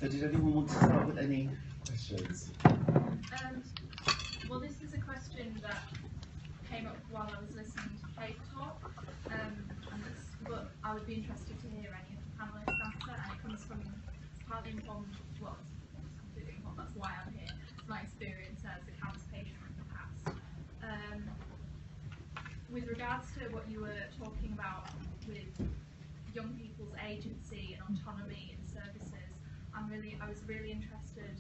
So did anyone want to start with any questions? Well, this is a question that came up while I was listening to Kate talk, but I would be interested to hear any of the panellists answer, and it comes from partly informed, well, it's completely informed, that's why I'm here, it's my experience as a cancer patient in the past. With regards to what you were talking about with young people's agency and autonomy in services, I was really interested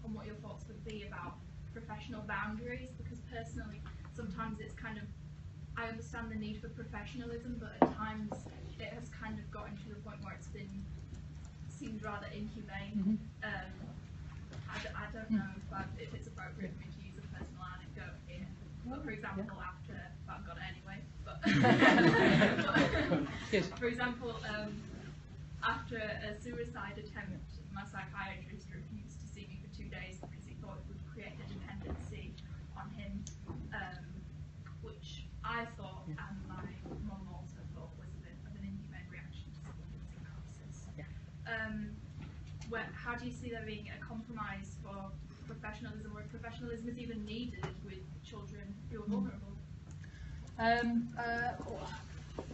on what your thoughts would be about professional boundaries, because personally sometimes it's kind of, I understand the need for professionalism, but at times it has kind of gotten to the point where it's seemed rather inhumane. I don't know if it's appropriate for me to use a personal anecdote here, but for example, after, but I've got it anyway, but for example, after a suicide attempt, my psychiatrist refused to see me for 2 days because he thought it would create a dependency on him, which I thought, and my mum also thought, was a bit of an inhumane reaction to someone who was in crisis. How do you see there being a compromise for professionalism, or if professionalism is even needed with children who are vulnerable?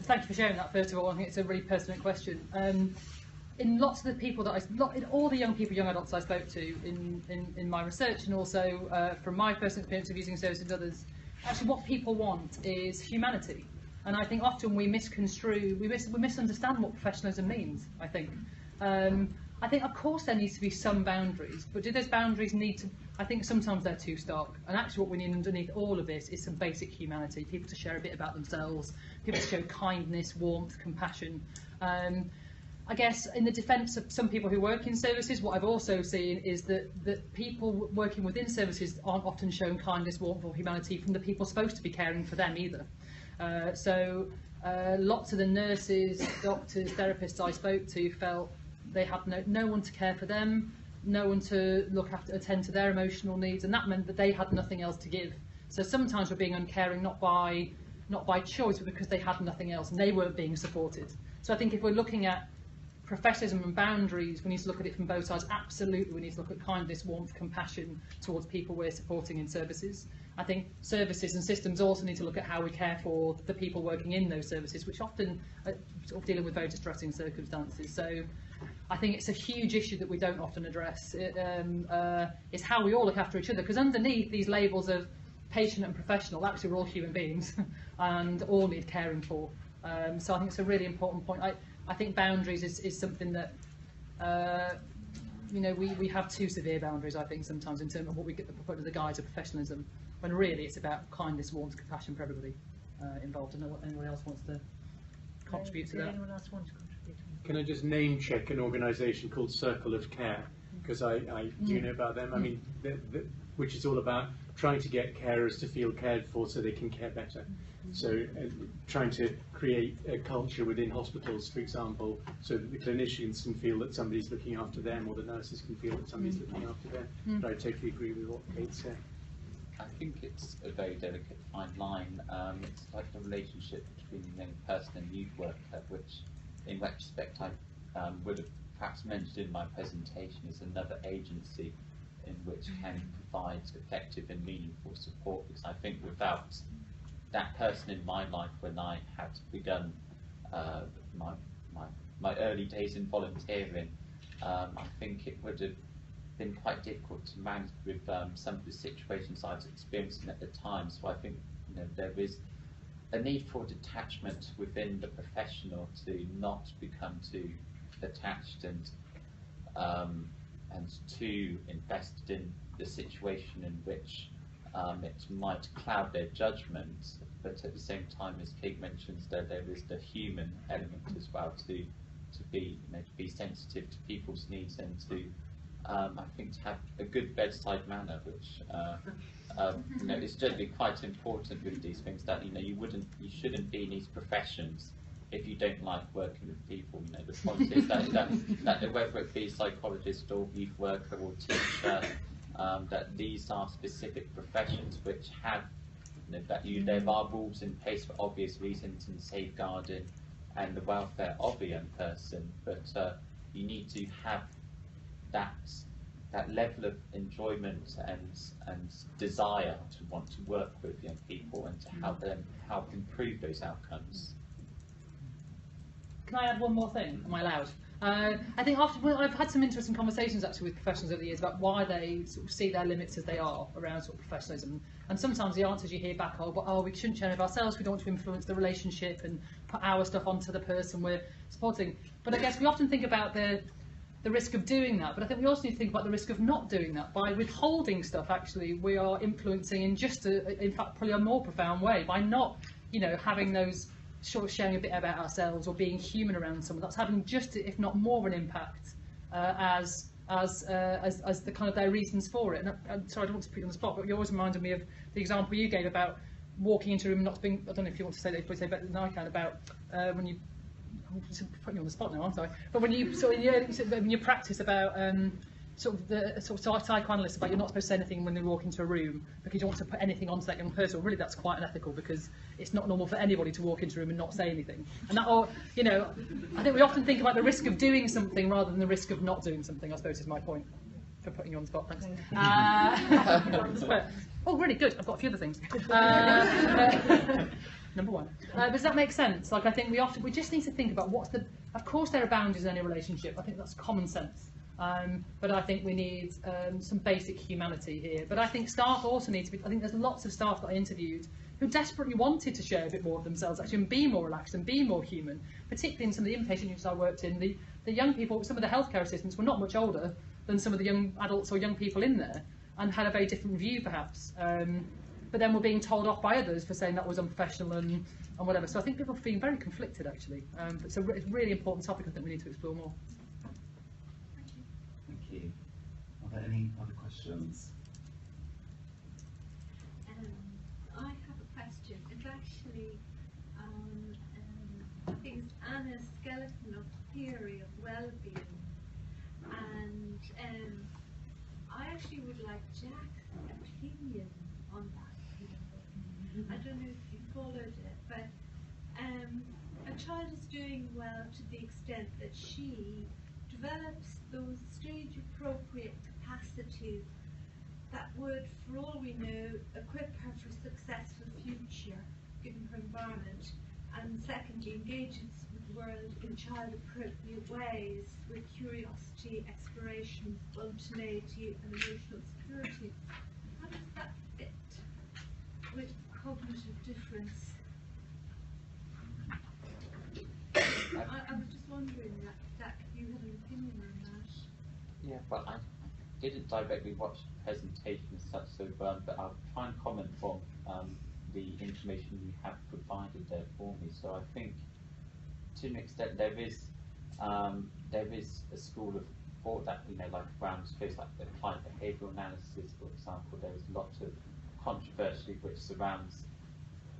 Thank you for sharing that, first of all. I think it's a really pertinent question. In lots of the people that in all the young adults I spoke to in my research, and also from my personal experience of using services and others, actually what people want is humanity. And I think often we misconstrue, we misunderstand what professionalism means, I think. I think, of course, there needs to be some boundaries, but do those boundaries need to, I think sometimes they're too stark. And actually what we need underneath all of this is some basic humanity, people to share a bit about themselves, people to show kindness, warmth, compassion. I guess in the defence of some people who work in services, what I've also seen is that people working within services aren't often shown kindness, warmth or humanity from the people supposed to be caring for them either. Lots of the nurses, doctors, therapists I spoke to felt they had no one to care for them, no one to attend to their emotional needs, and that meant that they had nothing else to give. So sometimes we're being uncaring not by choice, but because they had nothing else and they weren't being supported. So I think if we're looking at professionalism and boundaries, we need to look at it from both sides. Absolutely, we need to look at kindness, warmth, compassion towards people we're supporting in services. I think services and systems also need to look at how we care for the people working in those services, which often are sort of dealing with very distressing circumstances. So I think it's a huge issue that we don't often address. It's how we all look after each other, because underneath these labels of patient and professional, actually we're all human beings and all need caring for. So I think it's a really important point. I think boundaries is something that we have too severe boundaries, I think, sometimes in terms of what we get put under the guise of professionalism, when really it's about kindness, warmth, compassion for everybody involved. I don't know what anyone else wants to contribute to that. Anyone else want to contribute? Can I just name check an organisation called Circle of Care, because I do know about them. I mean, which is all about trying to get carers to feel cared for so they can care better. So trying to create a culture within hospitals, for example, so that the clinicians can feel that somebody's looking after them, or the nurses can feel that somebody's looking after them. But I totally agree with what Kate said. I think it's a very delicate fine line. It's like the relationship between the young person and youth worker, which in retrospect I would have perhaps mentioned in my presentation is another agency in which can provide effective and meaningful support, because I think without that person in my life when I had begun my early days in volunteering, I think it would have been quite difficult to manage with some of the situations I was experiencing at the time. So I think there is a need for detachment within the professional to not become too attached and too invested in the situation in which it might cloud their judgment, but at the same time, as Kate mentions, there is the human element as well, to be sensitive to people's needs, and to I think to have a good bedside manner, which is generally quite important with these things. That you shouldn't be in these professions if you don't like working with people. The point is that whether it be psychologist or youth worker or teacher, that these are specific professions which have there are rules in place for obvious reasons in safeguarding and the welfare of a young person, but you need to have that level of enjoyment and desire to want to work with young people and to help improve those outcomes. Can I add one more thing? Am I allowed? I think I've had some interesting conversations actually with professionals over the years about why they sort of see their limits as they are around sort of professionalism. And sometimes the answers you hear back are, well, we shouldn't share of ourselves, we don't want to influence the relationship and put our stuff onto the person we're supporting. But I guess we often think about the risk of doing that, but I think we also need to think about the risk of not doing that. By withholding stuff, actually, we are influencing in just, in fact, probably a more profound way. By not, having those sort of sharing a bit about ourselves or being human around someone, that's having just, if not more, an impact as the kind of their reasons for it. And I'm sorry, I don't want to put you on the spot, but you always reminded me of the example you gave about walking into a room and not being, I don't know if you want to say that, you probably say better than I can, about when you, I'm putting you on the spot now, aren't I? But when you sort of, when you practice about sort of psychoanalysts about you're not supposed to say anything when you walk into a room because you don't want to put anything onto that young person. Well, really, that's quite unethical because it's not normal for anybody to walk into a room and not say anything. And that, or I think we often think about the risk of doing something rather than the risk of not doing something. I suppose is my point for putting you on the spot. Thanks. Oh, really good. I've got a few other things. Number one. Does that make sense? Like, I think we just need to think about of course there are boundaries in any relationship. I think that's common sense. But I think we need some basic humanity here. But I think staff also need to be, I think there's lots of staff that I interviewed who desperately wanted to share a bit more of themselves actually and be more relaxed and be more human, particularly in some of the inpatient units I worked in. The young people, some of the healthcare assistants were not much older than some of the young adults or young people in there and had a very different view perhaps. But then were being told off by others for saying that was unprofessional and whatever. So I think people are feeling very conflicted actually. It's a really important topic I think we need to explore more. Thank you. Are there any other questions? I have a question. It's actually, I think it's Anna's skeleton of theory of well-being, and I actually would like Jack's opinion on that. I don't know if you followed it, but a child is doing well to the extent that she develops those stage-appropriate capacities that would, for all we know, equip her for a successful future, given her environment, and secondly, engages with the world in child-appropriate ways, with curiosity, exploration, spontaneity, and emotional security. How does that fit with cognitive difference? I was just wondering that if you had an opinion on that. Yeah, but I didn't directly watch the presentation as such, so but I'll try and comment from the information you have provided there for me. So I think, to an extent, there is a school of thought that like around space, like applied behavioural analysis, for example. There's lots of controversy which surrounds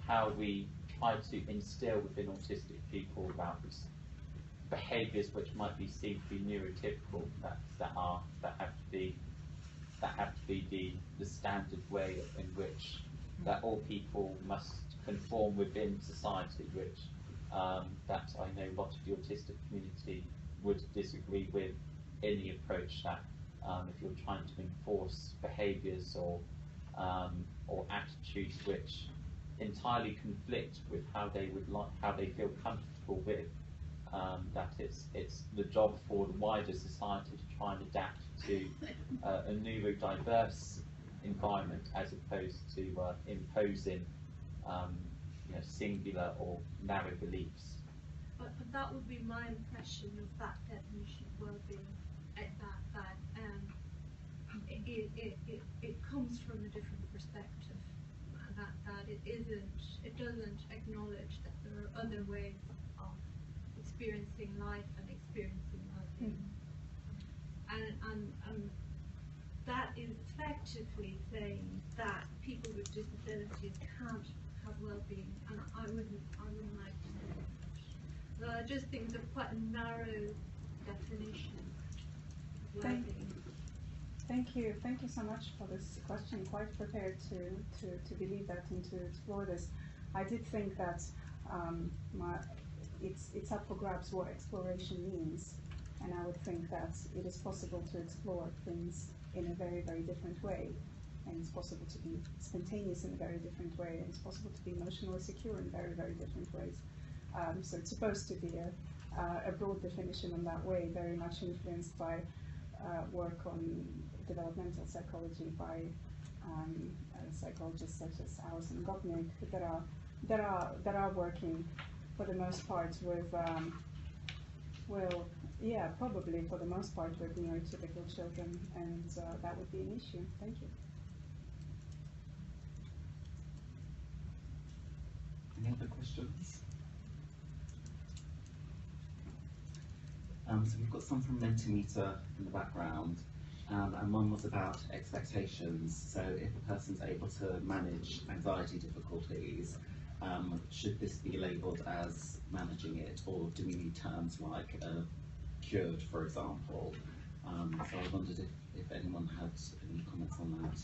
how we try to instill within autistic people about behaviours which might be seen to be neurotypical, that have to be the standard way in which that all people must conform within society, which that I know a lot of the autistic community would disagree with any approach that if you're trying to enforce behaviours or attitudes which entirely conflict with how they feel comfortable with. That it's the job for the wider society to try and adapt to a neurodiverse environment as opposed to imposing singular or narrow beliefs. But that would be my impression of that definition of well-being. It comes from a different perspective. That it doesn't acknowledge that there are other ways of experiencing life and experiencing well-being. And that is effectively saying that people with disabilities can't have well-being, and I wouldn't like to say that. So I just think it's quite a narrow definition of well-being. Thank you so much for this question. Quite prepared to believe that and to explore this. I did think that it's up for grabs what exploration means. And I would think that it is possible to explore things in a very, very different way. And it's possible to be spontaneous in a very different way. And it's possible to be emotionally secure in very, very different ways. So it's supposed to be a broad definition in that way, very much influenced by work on developmental psychology by psychologists such as Alison Gopnik that are working for the most part with probably for the most part with neurotypical children, and that would be an issue. Thank you. Any other questions? So we've got some from Mentimeter in the background, and one was about expectations. So if a person's able to manage anxiety difficulties, should this be labelled as managing it, or do we need terms like cured, for example? So I wondered if anyone had any comments on that.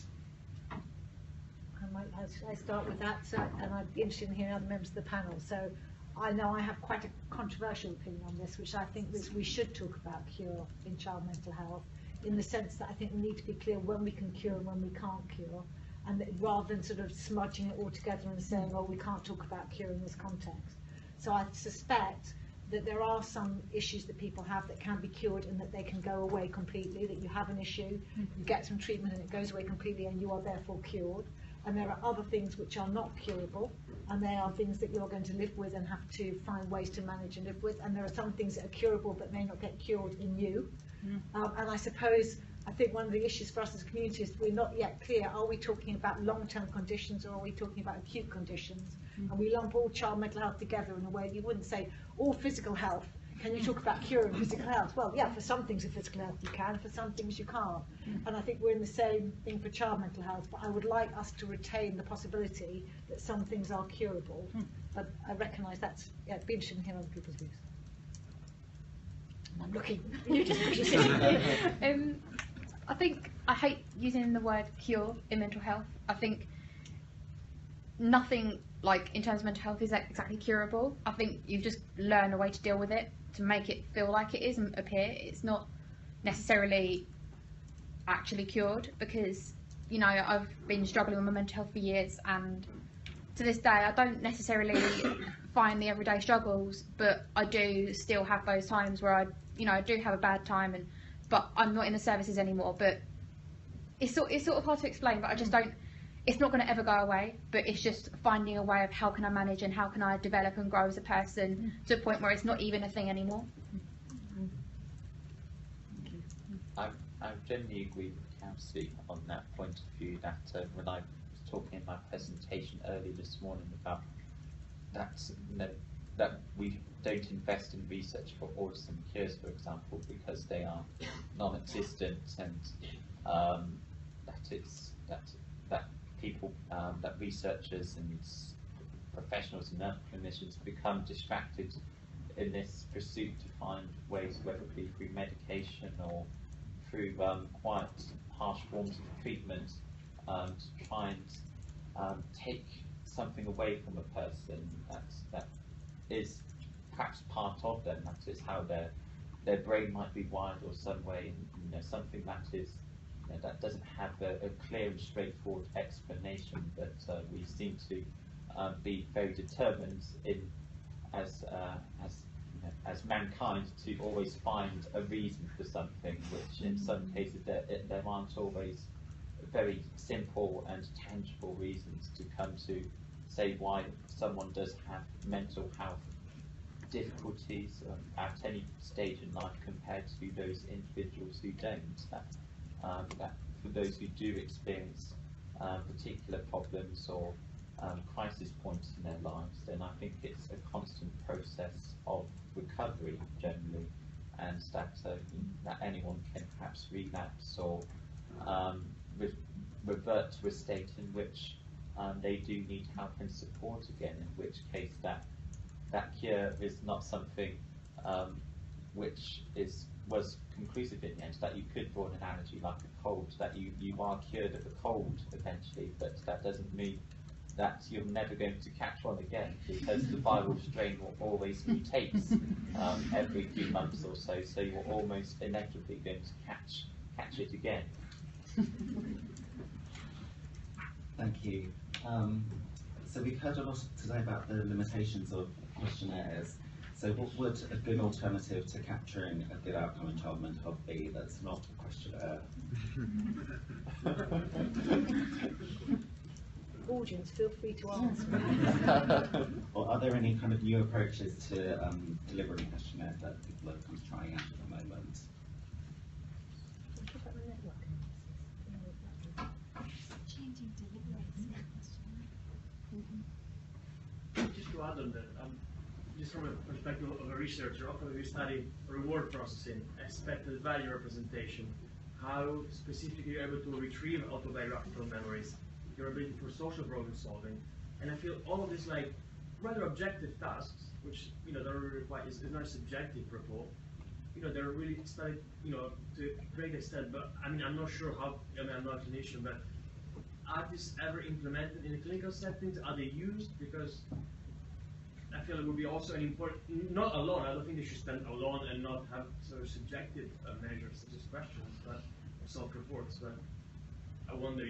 I start with that, and I'd be interested in hearing other members of the panel. So I know I have quite a controversial opinion on this, which I think we should talk about cure in child mental health, in the sense that I think we need to be clear when we can cure and when we can't cure, and that rather than sort of smudging it all together and saying, oh, we can't talk about cure in this context. So I suspect that there are some issues that people have that can be cured and that they can go away completely, that you have an issue, you get some treatment and it goes away completely and you are therefore cured. And there are other things which are not curable, and they are things that you're going to live with and have to find ways to manage and live with. And there are some things that are curable but may not get cured in you. And I suppose, I think one of the issues for us as a community is we're not yet clear, are we talking about long-term conditions or are we talking about acute conditions? And we lump all child mental health together in a way that you wouldn't say, all physical health, can you talk about curing physical health? Well, yeah, for some things of physical health you can, for some things you can't. And I think we're in the same thing for child mental health, but I would like us to retain the possibility that some things are curable. But I recognise that's, yeah, it'd be interesting to hear other people's views. I'm looking. You just I think I hate using the word cure in mental health. I think nothing, like in terms of mental health, is exactly curable. I think you just learn a way to deal with it, to make it feel like it is and appear. It's not necessarily actually cured, because, you know, I've been struggling with my mental health for years, and to this day I don't necessarily find the everyday struggles, but I do still have those times where I do have a bad time, but I'm not in the services anymore. But it's sort of hard to explain, but I just don't. It's not going to ever go away, but it's just finding a way of how can I manage and how can I develop and grow as a person to a point where it's not even a thing anymore. I generally agree with Kelsey on that point of view, that when I was talking in my presentation earlier this morning about that, that we don't invest in research for autism cures, for example, because they are non-existent, and that people, that researchers and professionals and nurse clinicians become distracted in this pursuit to find ways, whether it be through medication or through quite harsh forms of treatment, to try and take something away from a person that is perhaps part of them, that is how their brain might be wired, or some way, something that is that doesn't have a clear and straightforward explanation, but we seem to be very determined in as mankind to always find a reason for something, which in some cases there aren't always very simple and tangible reasons to come to say why someone does have mental health difficulties at any stage in life compared to those individuals who don't. That for those who do experience particular problems or crisis points in their lives, then I think it's a constant process of recovery generally, and that anyone can perhaps relapse or revert to a state in which they do need help and support again, in which case that cure is not something which was conclusive in the end, that you could draw an analogy like a cold, that you are cured of a cold eventually, but that doesn't mean that you're never going to catch one again, because the viral strain always mutates every few months or so, so you're almost inevitably going to catch it again. Thank you. So we've heard a lot today about the limitations of questionnaires. So what would a good alternative to capturing a good outcome in child mental health be that's not a questionnaire? Audience, feel free to answer. Or are there any kind of new approaches to delivering questionnaires that people are kind of trying out at the moment? Changing delivery. Just to add on that, just from a perspective of a researcher, often we study reward processing, expected value representation, how specifically you're able to retrieve autobiographical memories, your ability for social problem solving, and I feel all of these like rather objective tasks, which don't really require is not a subjective report. They're really studied to a great extent, but I mean I'm not sure how. I mean I'm not a clinician, but are these ever implemented in the clinical settings? Are they used? Because I feel it would be also an important, not alone. I don't think they should stand alone and not have sort of subjective measures such as questions, but self-reports. But I wonder,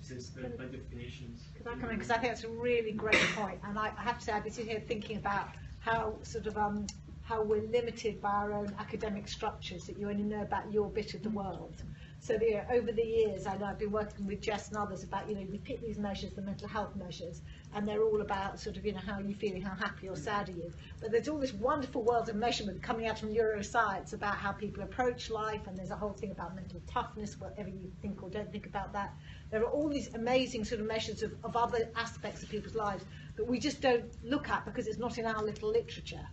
since there are plenty of clinicians. Could I come in? Because I think that's a really great point, and I have to say I've been sitting here thinking about how sort of how we're limited by our own academic structures, that you only know about your bit of the world. So over the years, I know I've been working with Jess and others about, we pick these measures, the mental health measures, and they're all about sort of, how are you feeling, how happy or sad are you? But there's all this wonderful world of measurement coming out from neuroscience about how people approach life, and there's a whole thing about mental toughness, whatever you think or don't think about that. There are all these amazing sort of measures of other aspects of people's lives that we just don't look at because it's not in our little literature.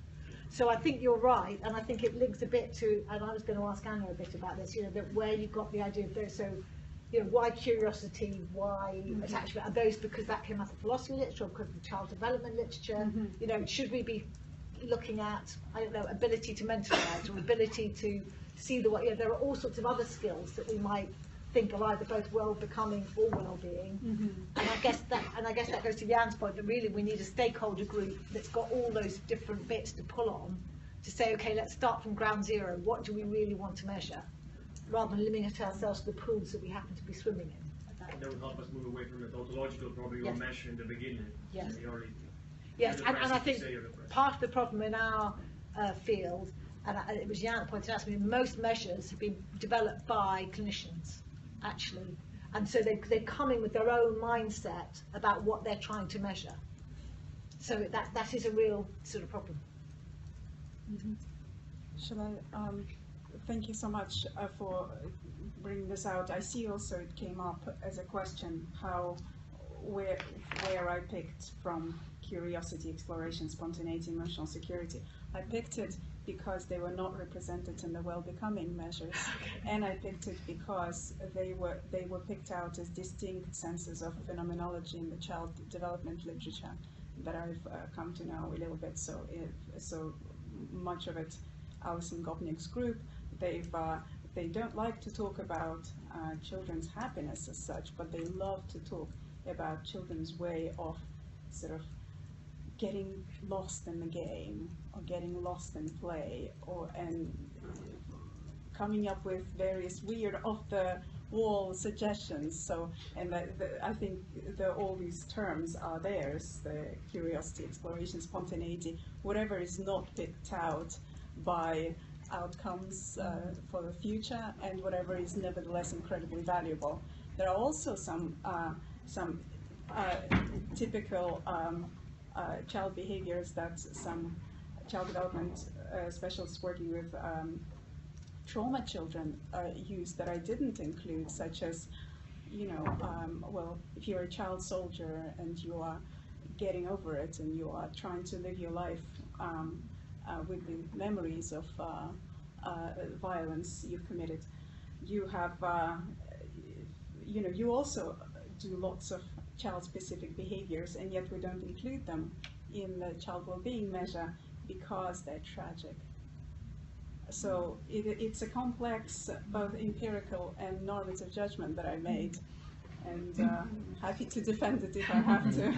So I think you're right, and I think it links a bit to, and I was going to ask Anna a bit about this, that where you got the idea of those, so, why curiosity, why attachment, are those because that came out of philosophy literature or because of the child development literature? Should we be looking at, I don't know, ability to mentalize or ability to see the way, there are all sorts of other skills that we might think are either both well-becoming or well-being. And I guess that goes to Jan's point that really we need a stakeholder group that's got all those different bits to pull on to say, okay, let's start from ground zero. What do we really want to measure? Rather than limiting ourselves to the pools that we happen to be swimming in. That would help us move away from the tautological problem you were mentioning in the beginning. Yes. Yes, and I think part of the problem in our field, and it was Jan that pointed out to me, most measures have been developed by clinicians, actually. And so they're coming with their own mindset about what they're trying to measure. So that is a real sort of problem. Shall I, thank you so much for bringing this out. I see also it came up as a question where I picked from curiosity, exploration, spontaneity, emotional security. I picked it because they were not represented in the well-becoming measures, and I picked it because they were picked out as distinct senses of phenomenology in the child development literature that I've come to know a little bit. So much of it, Alison Gopnik's group, they don't like to talk about children's happiness as such, but they love to talk about children's way of sort of getting lost in the game or getting lost in play, and coming up with various weird off-the-wall suggestions. So, and I think all these terms are theirs: the curiosity, exploration, spontaneity, whatever is not picked out by outcomes for the future, and whatever is nevertheless incredibly valuable. There are also some typical child behaviors that some child development specialists working with trauma children use that I didn't include, such as, well, if you're a child soldier and you are getting over it and you are trying to live your life with the memories of violence you've committed, you have, you also do lots of child-specific behaviors, and yet we don't include them in the child well-being measure because they're tragic. So it's a complex, both empirical and normative judgment that I made, and happy to defend it if I have to.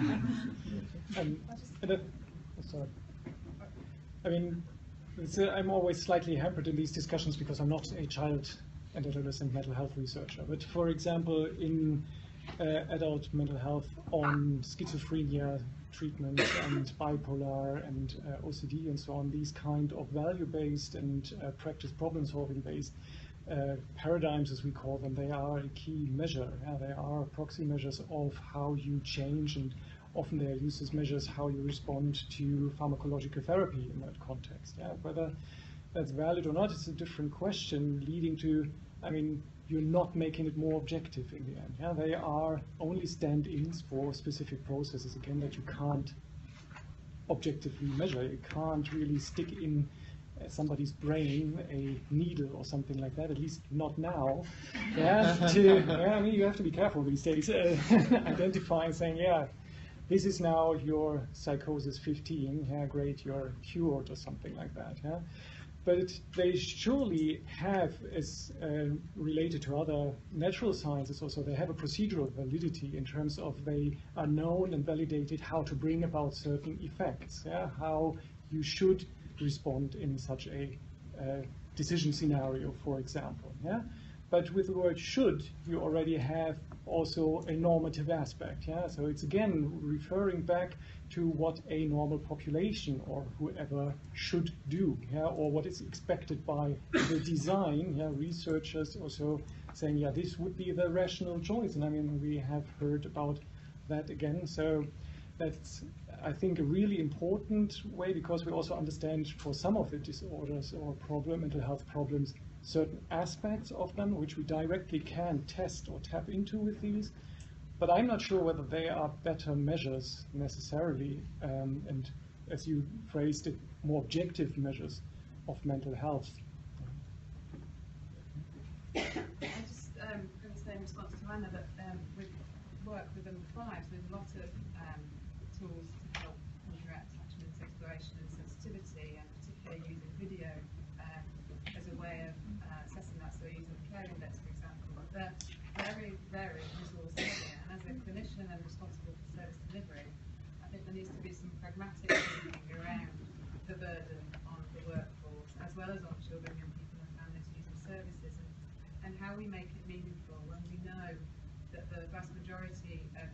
Sorry. I mean, I'm always slightly hampered in these discussions because I'm not a child and adolescent mental health researcher. But for example, in adult mental health on schizophrenia treatment and bipolar and OCD and so on, these kind of value-based and practice problem-solving based paradigms, as we call them, they are a key measure. Yeah, they are proxy measures of how you change, and often they are used as measures how you respond to pharmacological therapy in that context. Yeah, whether that's valid or not, it's a different question, leading to, I mean, you're not making it more objective in the end. Yeah, they are only stand-ins for specific processes, again, that you can't objectively measure. You can't really stick in somebody's brain a needle or something like that, at least not now. Yeah, I mean, you have to be careful these days, identifying, saying, yeah, this is now your psychosis 15, yeah, great, you're cured or something like that. Yeah? But they surely have, as related to other natural sciences also, they have a procedural validity in terms of they are known and validated how to bring about certain effects, yeah? How you should respond in such a decision scenario, for example. Yeah? But with the word should, you already have also a normative aspect. Yeah? So it's again referring back to what a normal population or whoever should do, yeah? Or what is expected by the design. Yeah? Researchers also saying, yeah, this would be the rational choice. And I mean, we have heard about that again. So that's, I think, a really important way, because we also understand for some of the disorders or mental health problems, certain aspects of them which we directly can test or tap into with these, but I'm not sure whether they are better measures necessarily, and as you phrased it, more objective measures of mental health. I just going to say in response to Anna that we work with number 5, so there's a lot of tools to help counteract attachment, exploration and sensitivity, and particularly using video as a way of assessing that. So using the care index, for example, they're very, very resource heavy, and as a clinician and responsible for service delivery, I think there needs to be some pragmatic thinking around the burden on the workforce, as well as on children, young people and families using services, and how we make it meaningful when we know that the vast majority of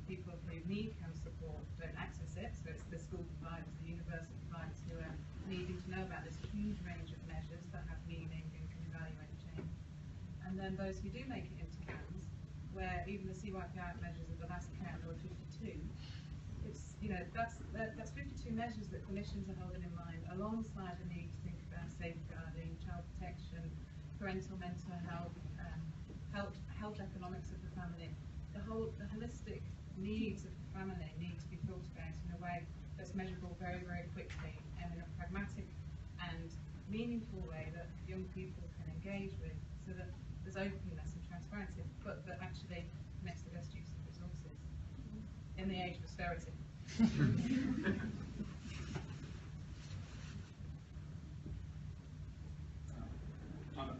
people who need home support don't access it. So it's the school providers, the university providers who are needing to know about this huge range of measures that have meaning and can evaluate change. And then those who do make it into CAMS, where even the CYPR measures of the last count were 52, it's, you know, that's 52 measures that clinicians are holding in mind, alongside the need to think about safeguarding, child protection, parental mental health, health economics of the family. The holistic needs of the family need to be thought about in a way that's measurable very, very quickly, and in a pragmatic and meaningful way that young people can engage with, so that there's openness and transparency, but that actually makes the best use of resources in the age of austerity. I'm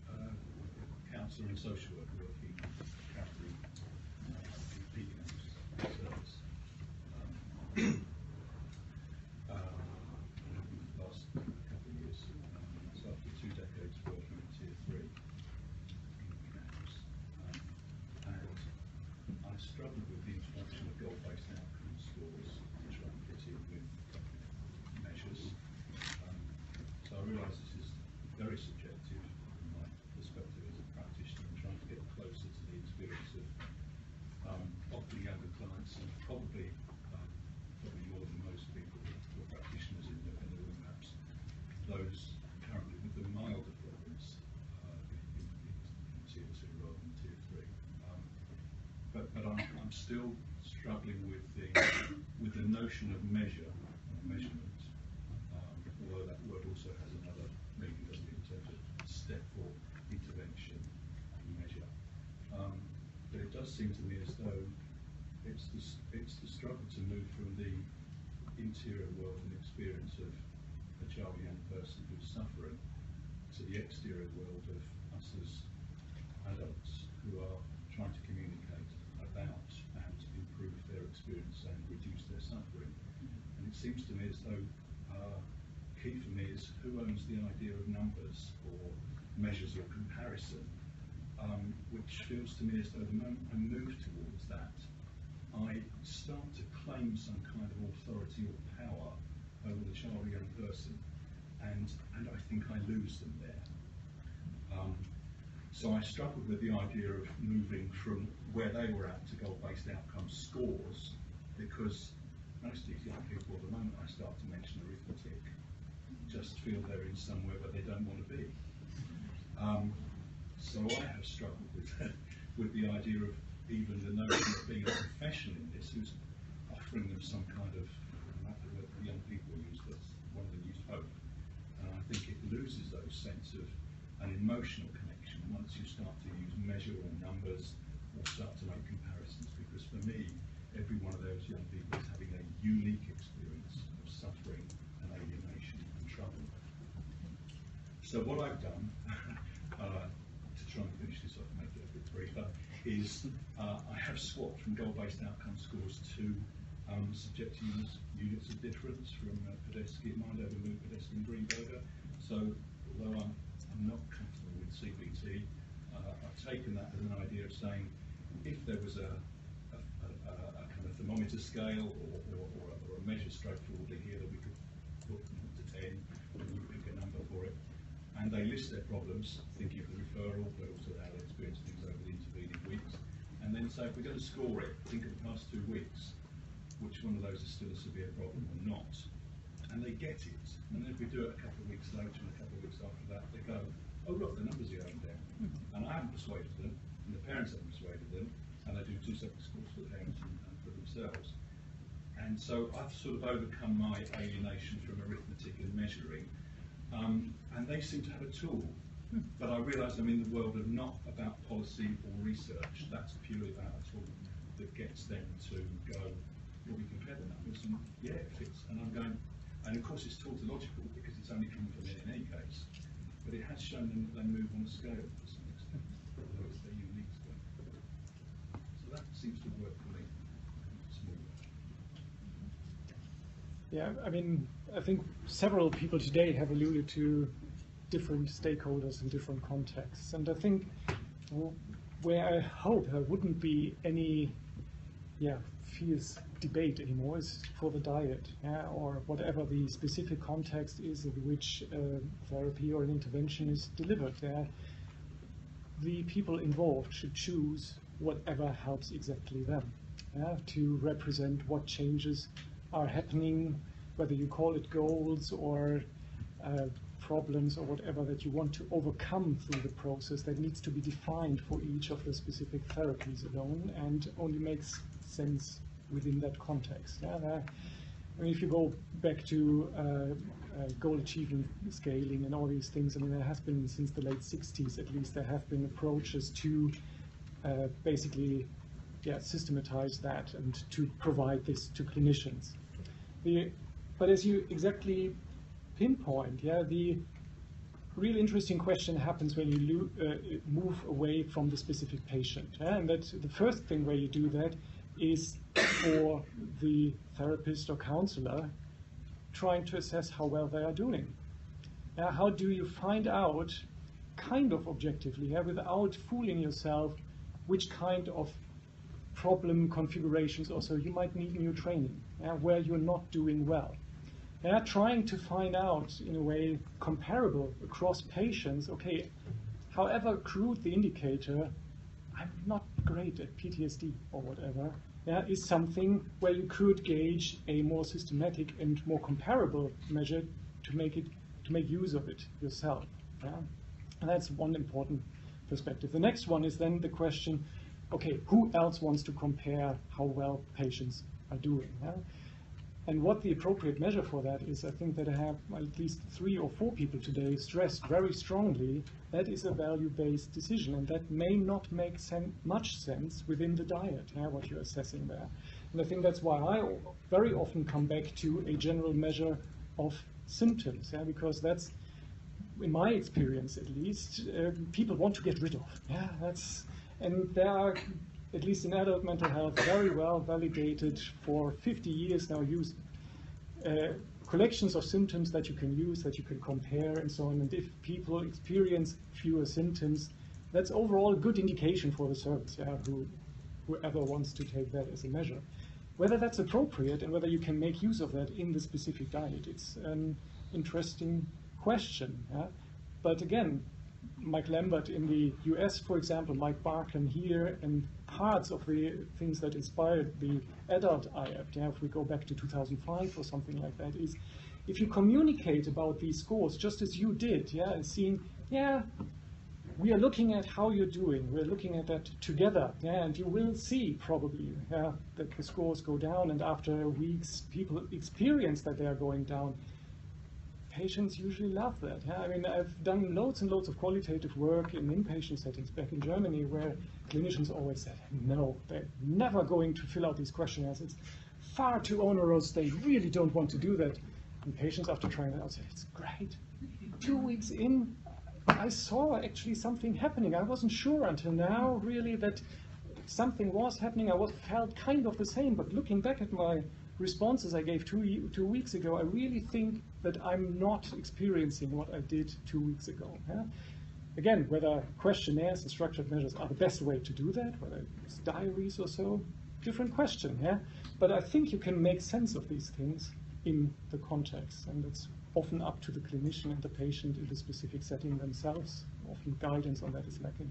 a counsellor and social worker working at the EBPU service. The last couple of years, so after 2 decades working in Tier 3 in CAMS, and I struggled with the introduction of goal-based outcome scores to try and fit in with measures. So I realise this is very subjective from my perspective as a practitioner, and trying to get closer to the experience of the younger clients, and probably more than most people who are practitioners in the room, perhaps those currently with the milder problems in Tier 2 rather than Tier 3. But I'm still struggling with the notion of measure and measurement, although that word also has another meaning, doesn't it, in terms of step or intervention and measure. But it does seem to me as though it's the struggle to move from the interior world and experience of a child or young person who's suffering to the exterior world of us as adults who are trying to communicate about and improve their experience and reduce their suffering. And it seems to me as though key for me is who owns the idea of numbers or measures or comparison, which feels to me as though the moment I move towards that, I start to claim some kind of authority or power over the child or young person, and I think I lose them there. So I struggled with the idea of moving from where they were at to goal-based outcome scores, because most of these young people, the moment I start to mention arithmetic, just feel they're in somewhere where they don't want to be. So I have struggled with the idea of even the notion of being a professional in this, who's offering them some kind of, I don't know what the young people use this, one of them use hope. And I think it loses those sense of an emotional connection once you start to use measure or numbers or start to make comparisons, because for me, every one of those young people is having a unique experience of suffering and alienation and trouble. So what I've done, to try and finish this off and make it a bit briefer, is I have swapped from goal-based outcome scores to subjective units of difference from Podesky, Mind Over Mood, Podesky and Greenberger. So although I'm not comfortable with CBT, I've taken that as an idea of saying if there was a kind of thermometer scale or a measure straightforwardly here that we could put 0 to 10 and you pick a number for it, and they list their problems, thinking of the referral, but also how they experience things over the intervening weeks, and then say if we're going to score it, think of the past 2 weeks, which one of those is still a severe problem or not, and they get it. And then if we do it a couple of weeks later and a couple of weeks after that, they go, oh look, the numbers are going down, and I haven't persuaded them, and the parents haven't persuaded them, and they do 2 separate scores for the parents and for themselves. And so I've sort of overcome my alienation from arithmetic and measuring, and they seem to have a tool. But I realise I'm in the world of not about policy or research. That's purely about a tool that gets them to go, well, we compare the numbers, and yeah, it fits. And I'm going, and of course it's tautological because it's only coming from me in any case. But it has shown them that they move on a scale to some extent, although it's their unique scale. So that seems to work for me. Yeah, I mean, I think several people today have alluded to different stakeholders in different contexts. And I think where I hope there wouldn't be any fierce debate anymore is for the diet, or whatever the specific context is in which therapy or an intervention is delivered. The people involved should choose whatever helps exactly them, to represent what changes are happening, whether you call it goals or problems or whatever that you want to overcome through the process that needs to be defined for each of the specific therapies alone and only makes sense within that context. I mean, if you go back to goal achievement scaling and all these things, I mean, there has been since the late 60s at least, there have been approaches to basically systematize that and to provide this to clinicians. But as you exactly pinpoint, the real interesting question happens when you move away from the specific patient. And that the first thing where you do that is for the therapist or counselor trying to assess how well they are doing. How do you find out, kind of objectively, without fooling yourself, which kind of problem configurations also you might need new training, where you're not doing well. Trying to find out, in a way, comparable across patients, okay, however crude the indicator, I'm not great at PTSD or whatever, is something where you could gauge a more systematic and more comparable measure to make use of it yourself. And that's one important perspective. The next one is then the question, okay, who else wants to compare how well patients are doing? And what the appropriate measure for that is, I think that I have at least 3 or 4 people today stressed very strongly, that is a value-based decision, and that may not make much sense within the diet, what you're assessing there. And I think that's why I very often come back to a general measure of symptoms, because that's, in my experience at least, people want to get rid of. And there are, at least in adult mental health, very well validated for 50 years now used collections of symptoms that you can use, that you can compare and so on. And if people experience fewer symptoms, that's overall a good indication for the service, yeah, whoever wants to take that as a measure. Whether that's appropriate and whether you can make use of that in the specific diet, it's an interesting question. Yeah? But again, Mike Lambert in the US, for example, Mike Barkham here, and parts of the things that inspired the adult IAPT, yeah, if we go back to 2005 or something like that, is if you communicate about these scores, just as you did, yeah, and seeing, yeah, we are looking at how you're doing, we're looking at that together, yeah, and you will see probably, yeah, that the scores go down, and after weeks people experience that they are going down. Patients usually love that. Yeah? I mean, I've done loads and loads of qualitative work in inpatient settings back in Germany where clinicians always said, no, they're never going to fill out these questionnaires. It's far too onerous. They really don't want to do that. And patients, after trying it out, said, it's great. 2 weeks in, I saw actually something happening. I wasn't sure until now, really, that something was happening. I felt kind of the same. But looking back at my responses I gave 2 weeks ago, I really think that I'm not experiencing what I did 2 weeks ago. Yeah? Again, whether questionnaires and structured measures are the best way to do that, whether it's diaries or so, different question. Yeah? But I think you can make sense of these things in the context, and it's often up to the clinician and the patient in the specific setting themselves. Often guidance on that is lacking.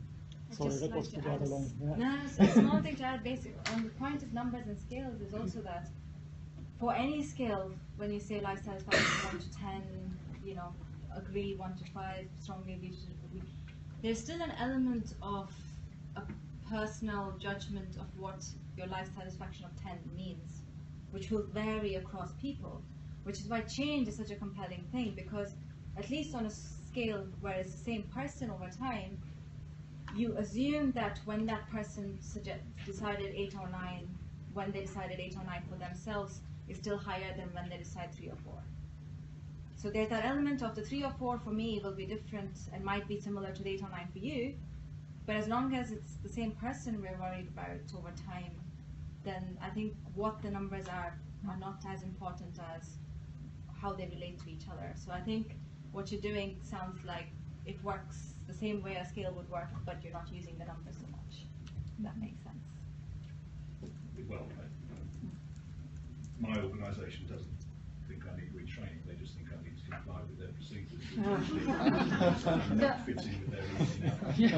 Sorry, that was rather long. Yeah. No, so a small thing to add, basically, on the point of numbers and scales is also that for any scale, when you say life satisfaction 1 to 10, you know, agree 1 to 5, strongly agree, there's still an element of a personal judgment of what your life satisfaction of 10 means, which will vary across people, which is why change is such a compelling thing, because at least on a scale where it's the same person over time, you assume that when that person decided 8 or 9, when they decided 8 or 9 for themselves, is still higher than when they decide 3 or 4. So there's that element of the 3 or 4 for me will be different and might be similar to the 8 or 9 for you, but as long as it's the same person we're worried about over time, then I think what the numbers are not as important as how they relate to each other. So I think what you're doing sounds like it works the same way a scale would work, but you're not using the numbers so much. That makes sense. Well, my organisation doesn't think I need retraining, they just think I need to comply with their procedures. That fits in with their routine.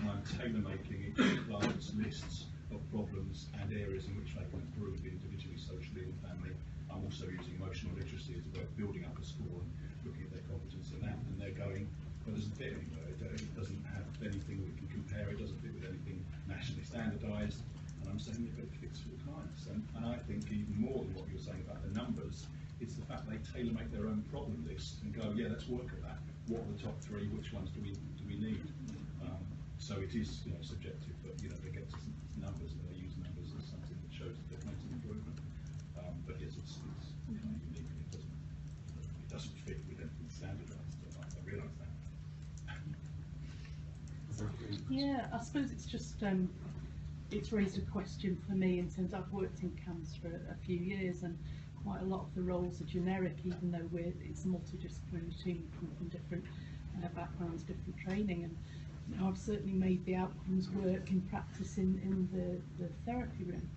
I'm tailor-making each client's lists of problems and areas in which they can improve individually, socially and family. I'm also using emotional literacy as a way of building up a score and looking at their competence in that, and they're going, well, it doesn't fit anywhere, it doesn't have anything we can compare, it doesn't fit with anything nationally standardised. And I'm saying they've got to fix for the clients. And I think even more than what you're saying about the numbers, it's the fact they tailor-make their own problem list and go, yeah, let's work at that. What are the top 3? Which ones do we need? So it is, you know, subjective, but you know, they get to numbers and they use numbers as something that shows that they've made some improvement. But yes, it's kind of unique. It doesn't fit with anything standardised. I realise that. Yeah, I suppose it's just. It's raised a question for me in terms I've worked in CAMS for a few years, and quite a lot of the roles are generic, even though it's a multidisciplinary team from different backgrounds, different training. And you know, I've certainly made the outcomes work in practice in the therapy room.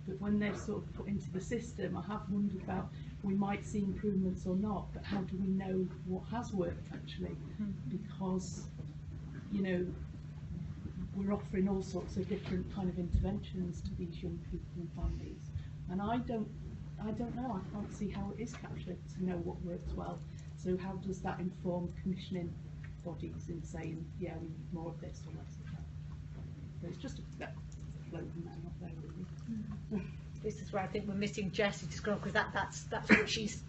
But when they're sort of put into the system, I have wondered about, we might see improvements or not, but how do we know what has worked actually? Because, you know, we're offering all sorts of different kind of interventions to these young people and families, and I don't know. I can't see how it is captured to know what works well. So how does that inform commissioning bodies in saying, yeah, we need more of this or less of that? So it's just a floating there, not there really. This is where I think we're missing Jessie described, because that's what she's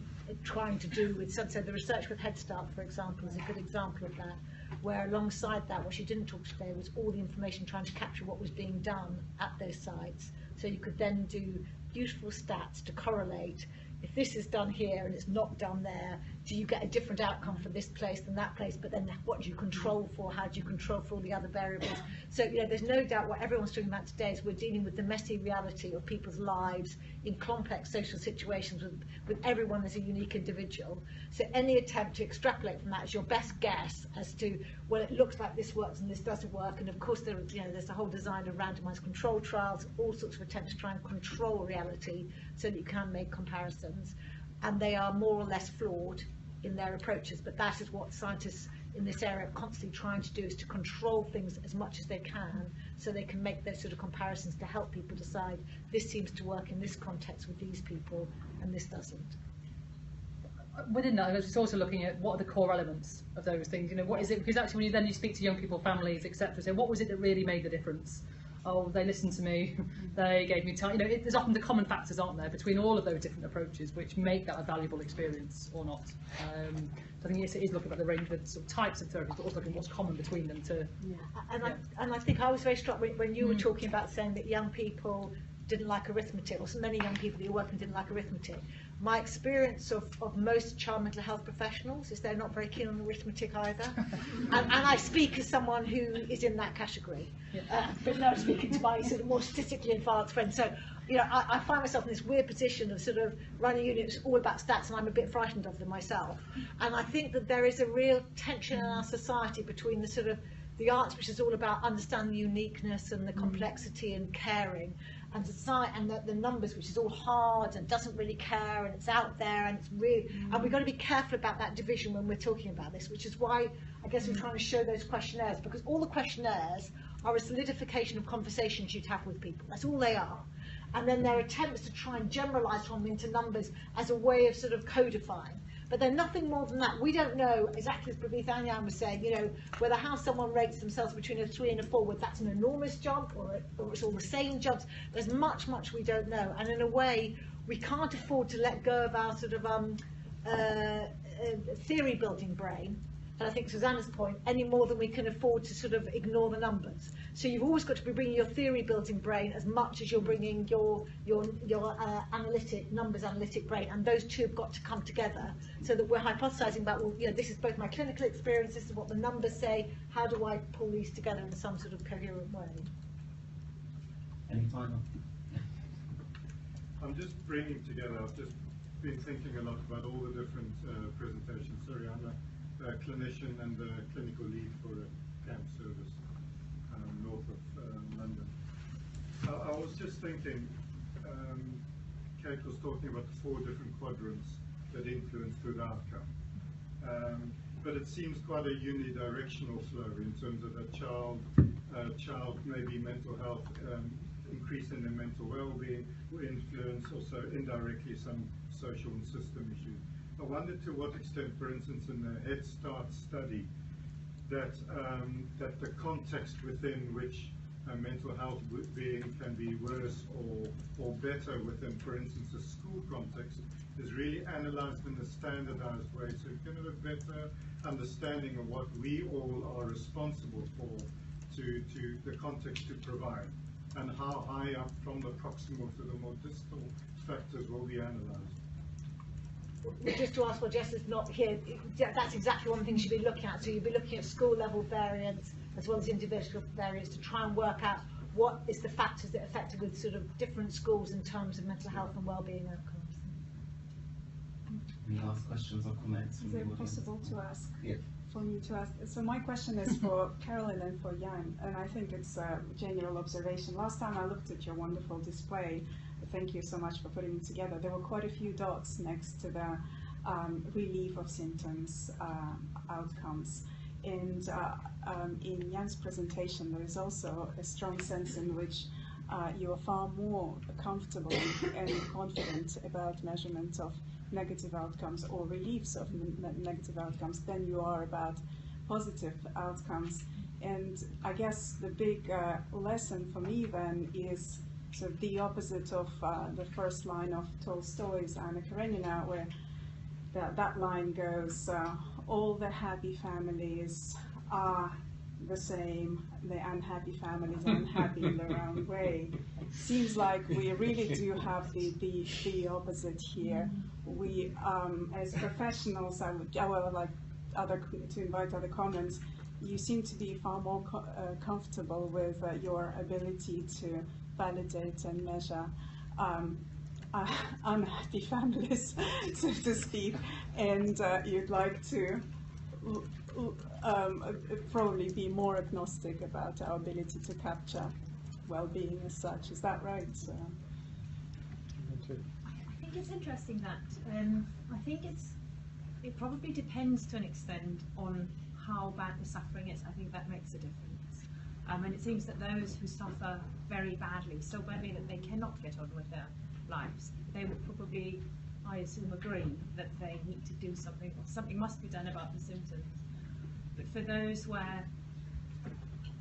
trying to do with. So the research with Head Start, for example, is a good example of that. Where alongside that, what she didn't talk today was all the information trying to capture what was being done at those sites. So you could then do beautiful stats to correlate. If this is done here and it's not done there, do you get a different outcome for this place than that place, but then what do you control for? How do you control for all the other variables? So, you know, there's no doubt what everyone's talking about today is we're dealing with the messy reality of people's lives in complex social situations with everyone as a unique individual. So any attempt to extrapolate from that is your best guess as to, well, it looks like this works and this doesn't work. And of course, there's a whole design of randomized control trials, all sorts of attempts to try and control reality so that you can make comparisons. And they are more or less flawed in their approaches, but that is what scientists in this area are constantly trying to do, is to control things as much as they can so they can make those sort of comparisons to help people decide this seems to work in this context with these people and this doesn't. Within that, it's also looking at what are the core elements of those things. You know, what is it? Because actually, when you speak to young people, families, etc., say, what was it that really made the difference? Oh, they listened to me. They gave me time. You know, there's often the common factors, aren't there, between all of those different approaches, which make that a valuable experience or not. So I think it is looking at the range of sort of types of therapies, but also looking at what's common between them too. Yeah. And I think I was very struck when you were talking about saying that young people didn't like arithmetic, or so many young people that you're working with didn't like arithmetic. My experience of most child mental health professionals is they're not very keen on arithmetic either. and I speak as someone who is in that category, but now speaking to my sort of more statistically advanced friends. So, you know, I find myself in this weird position of sort of running units all about stats, and I'm a bit frightened of them myself. And I think that there is a real tension in our society between the sort of the arts, which is all about understanding the uniqueness and the complexity and caring, and society, and the numbers, which is all hard and doesn't really care, and it's out there, and it's really, and we've got to be careful about that division when we're talking about this, which is why I guess we're trying to show those questionnaires, because all the questionnaires are a solidification of conversations you'd have with people. That's all they are. And then there are attempts to try and generalize from them into numbers as a way of sort of codifying. But they're nothing more than that. We don't know, exactly as Pravith Anyan was saying, you know, whether how someone rates themselves between a 3 and a 4, whether that's an enormous jump or it's all the same jumps. There's much we don't know. And in a way, we can't afford to let go of our sort of theory-building brain, and I think Susanna's point, any more than we can afford to sort of ignore the numbers. So you've always got to be bringing your theory-building brain as much as you're bringing your numbers analytic brain, and those two have got to come together so that we're hypothesizing about, well, you know, this is both my clinical experience, this is what the numbers say, how do I pull these together in some sort of coherent way? Any final? I'm just bringing together, I've just been thinking a lot about all the different presentations. Sorry, I'm a clinician and the clinical lead for a camp service north of London. I was just thinking, Kate was talking about the 4 different quadrants that influence good outcome. But it seems quite a unidirectional flow in terms of a child maybe mental health, increase in their mental well-being will influence also indirectly some social and system issues. I wondered to what extent, for instance, in the Head Start study, that the context within which mental health being can be worse or better within, for instance, a school context, is really analysed in a standardised way, so you can have a better understanding of what we all are responsible for to the context to provide, and how high up from the proximal to the more distal factors will be analysed. Just to ask, well, Jess is not here, that's exactly one thing you should be looking at. So you'll be looking at school level variance as well as individual variance to try and work out what is the factors that affect with sort of different schools in terms of mental health and well-being outcomes. Any last questions or comments? Is it possible to ask? Yeah. For me to ask. So my question is for Carolyn and for Jan, and I think it's a general observation. Last time I looked at your wonderful display, thank you so much for putting it together, there were quite a few dots next to the relief of symptoms outcomes. And in Jan's presentation, there is also a strong sense in which you are far more comfortable and confident about measurement of negative outcomes or reliefs of negative outcomes than you are about positive outcomes. And I guess the big lesson for me then is sort of the opposite of the first line of Tolstoy's Anna Karenina, where that line goes, all the happy families are the same. The unhappy families are unhappy in their own way. Seems like we really do have the opposite here. We, as professionals, I would like to invite other comments. You seem to be far more comfortable with your ability to validate and measure unhappy families, so to speak, and you'd like to probably be more agnostic about our ability to capture well-being as such. Is that right? I think it's interesting that I think it probably depends to an extent on how bad the suffering is. I think that makes a difference. And it seems that those who suffer very badly, so badly that they cannot get on with their lives, they would probably, I assume, agree that they need to do something, or something must be done about the symptoms. But for those where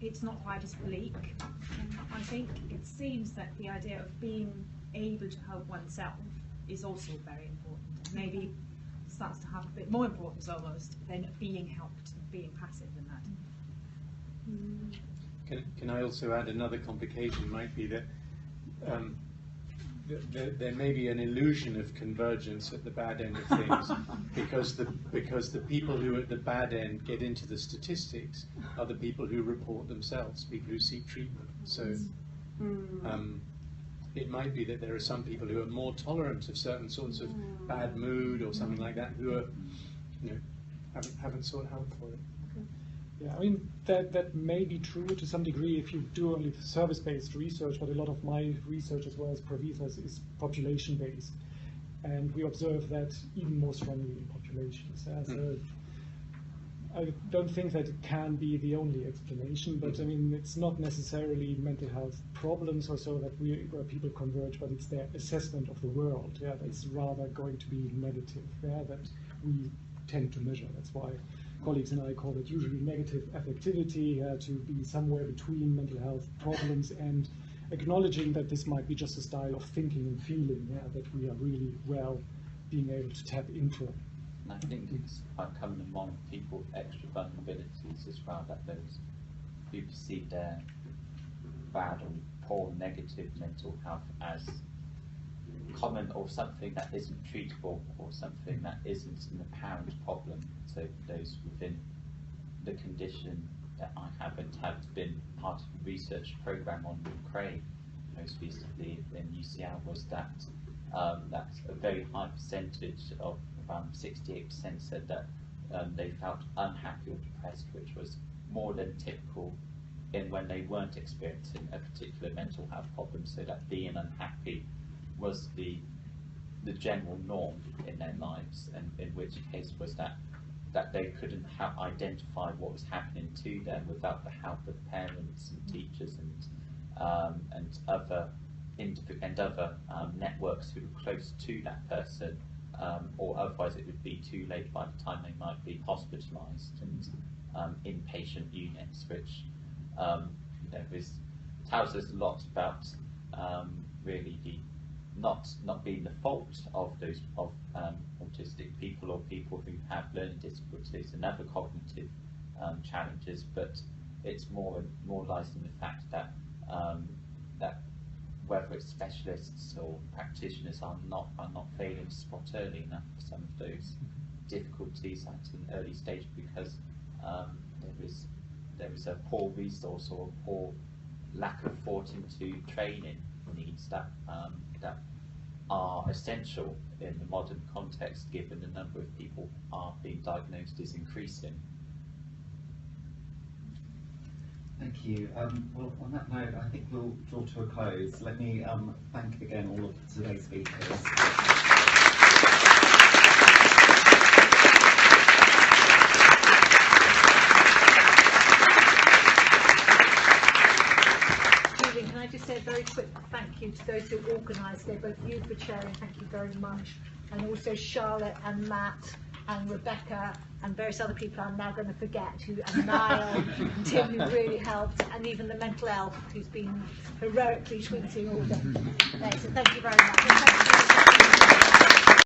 it's not quite as bleak, I think it seems that the idea of being able to help oneself is also very important. Maybe starts to have a bit more importance almost than being helped, being passive in that. Can I also add another complication? Might be that there may be an illusion of convergence at the bad end of things, because the people who at the bad end get into the statistics are the people who report themselves, people who seek treatment. So it might be that there are some people who are more tolerant of certain sorts of bad mood or something like that, who are, haven't sought help for it. Yeah, I mean, that may be true to some degree if you do only service-based research, but a lot of my research as well as Pravitha's is population-based. And we observe that even more strongly in populations. So I don't think that it can be the only explanation, but I mean, it's not necessarily mental health problems or so that where people converge, but it's their assessment of the world, that's rather going to be negative, that we tend to measure. That's why colleagues and I call it usually negative affectivity, to be somewhere between mental health problems and acknowledging that this might be just a style of thinking and feeling, that we are really well being able to tap into. And I think it's quite common among people with extra vulnerabilities as well, that those who perceive their bad or poor negative mental health as common or something that isn't treatable or something that isn't an apparent problem. So those within the condition that I haven't had been part of a research program on Ukraine most recently in UCL was that that's a very high percentage of around 68% said that they felt unhappy or depressed, which was more than typical in when they weren't experiencing a particular mental health problem, so that being unhappy was the general norm in their lives, and in which case was that they couldn't identify what was happening to them without the help of parents and teachers and other networks who were close to that person, or otherwise it would be too late by the time they might be hospitalised and inpatient units, which tells us a lot about really the not being the fault of those autistic people or people who have learning difficulties and other cognitive challenges, but it's more lies in the fact that that whether it's specialists or practitioners are not failing to spot early enough some of those difficulties at an early stage, because there is a poor resource or a poor lack of thought into training needs that are essential in the modern context, given the number of people are being diagnosed is increasing. Thank you. Well, on that note, I think we'll draw to a close. Let me thank again all of today's speakers. Can I just say a very quick thank you to those who organised it, both you for chairing, thank you very much, and also Charlotte and Matt and Rebecca and various other people I'm now going to forget, and Niall and Tim, who really helped, and even the mental elf who's been heroically tweeting all day. So thank you very much.